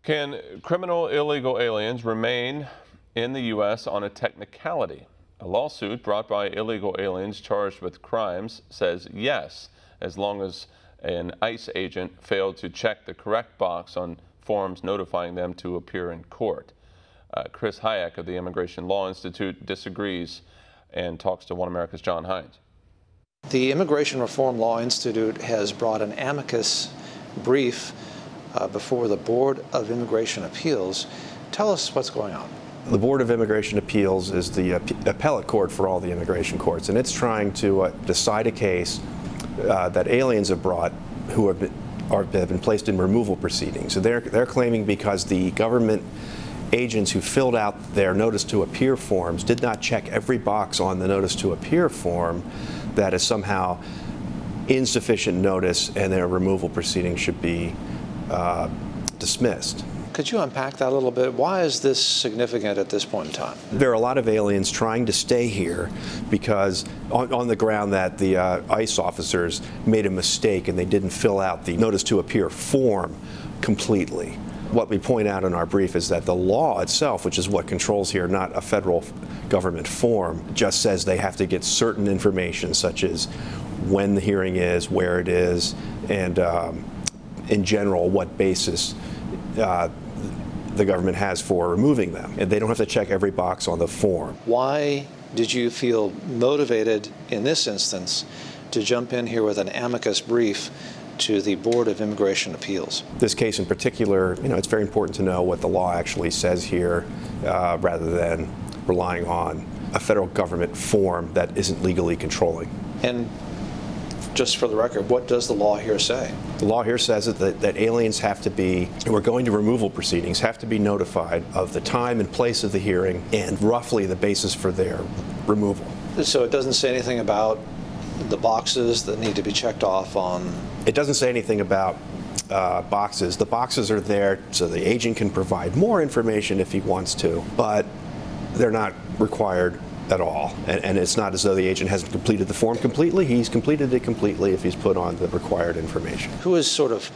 Can criminal illegal aliens remain in the U.S. on a technicality? A lawsuit brought by illegal aliens charged with crimes says yes, as long as an ICE agent failed to check the correct box on forms notifying them to appear in court. Chris Hayek of the Immigration Law Institute disagrees and talks to One America's John Hines. The Immigration Reform Law Institute has brought an amicus brief before the Board of Immigration Appeals. Tell us what's going on. The Board of Immigration Appeals is the appellate court for all the immigration courts, and it's trying to decide a case that aliens have brought who have been placed in removal proceedings. So they're claiming because the government agents who filled out their notice to appear forms did not check every box on the notice to appear form, that is somehow insufficient notice and their removal proceedings should be dismissed. Could you unpack that a little bit? Why is this significant at this point in time? There are a lot of aliens trying to stay here because on the ground that the ICE officers made a mistake and they didn't fill out the notice to appear form completely. What we point out in our brief is that the law itself, which is what controls here, not a federal government form, just says they have to get certain information, such as when the hearing is, where it is, and in general, what basis the government has for removing them. And they don't have to check every box on the form. Why did you feel motivated in this instance to jump in here with an amicus brief to the Board of Immigration Appeals? This case in particular, it's very important to know what the law actually says here rather than relying on a federal government form that isn't legally controlling. And just for the record, what does the law here say? The law here says that aliens have to be, who are going to removal proceedings, have to be notified of the time and place of the hearing and roughly the basis for their removal. So it doesn't say anything about the boxes that need to be checked off on? It doesn't say anything about boxes. The boxes are there so the agent can provide more information if he wants to, but they're not required at all. And it's not as though the agent hasn't completed the form completely. He's completed it completely if he's put on the required information. Who is sort of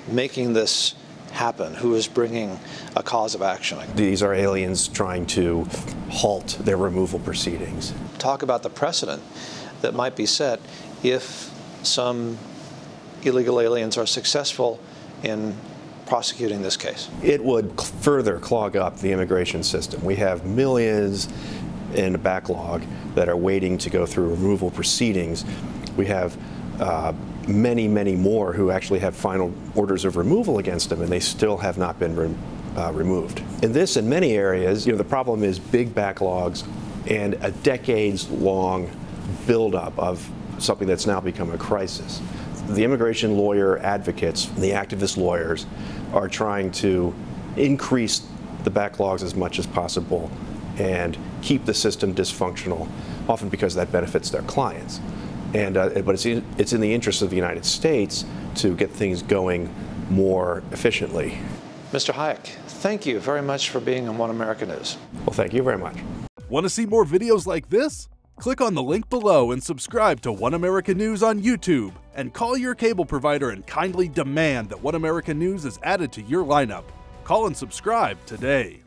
making this happen? Who is bringing a cause of action? These are aliens trying to halt their removal proceedings. Talk about the precedent that might be set if some illegal aliens are successful in prosecuting this case. It would further clog up the immigration system. We have millions in a backlog that are waiting to go through removal proceedings. We have many, many more who actually have final orders of removal against them, and they still have not been removed. In this and many areas, the problem is big backlogs and a decades-long buildup of something that's now become a crisis. The immigration lawyer advocates, the activist lawyers, are trying to increase the backlogs as much as possible and keep the system dysfunctional, often because that benefits their clients. But it's in the interest of the United States to get things going more efficiently. Mr. Hayek, thank you very much for being on One America News. Well, thank you very much. Want to see more videos like this? Click on the link below and subscribe to One America News on YouTube. And call your cable provider and kindly demand that One America News is added to your lineup. Call and subscribe today.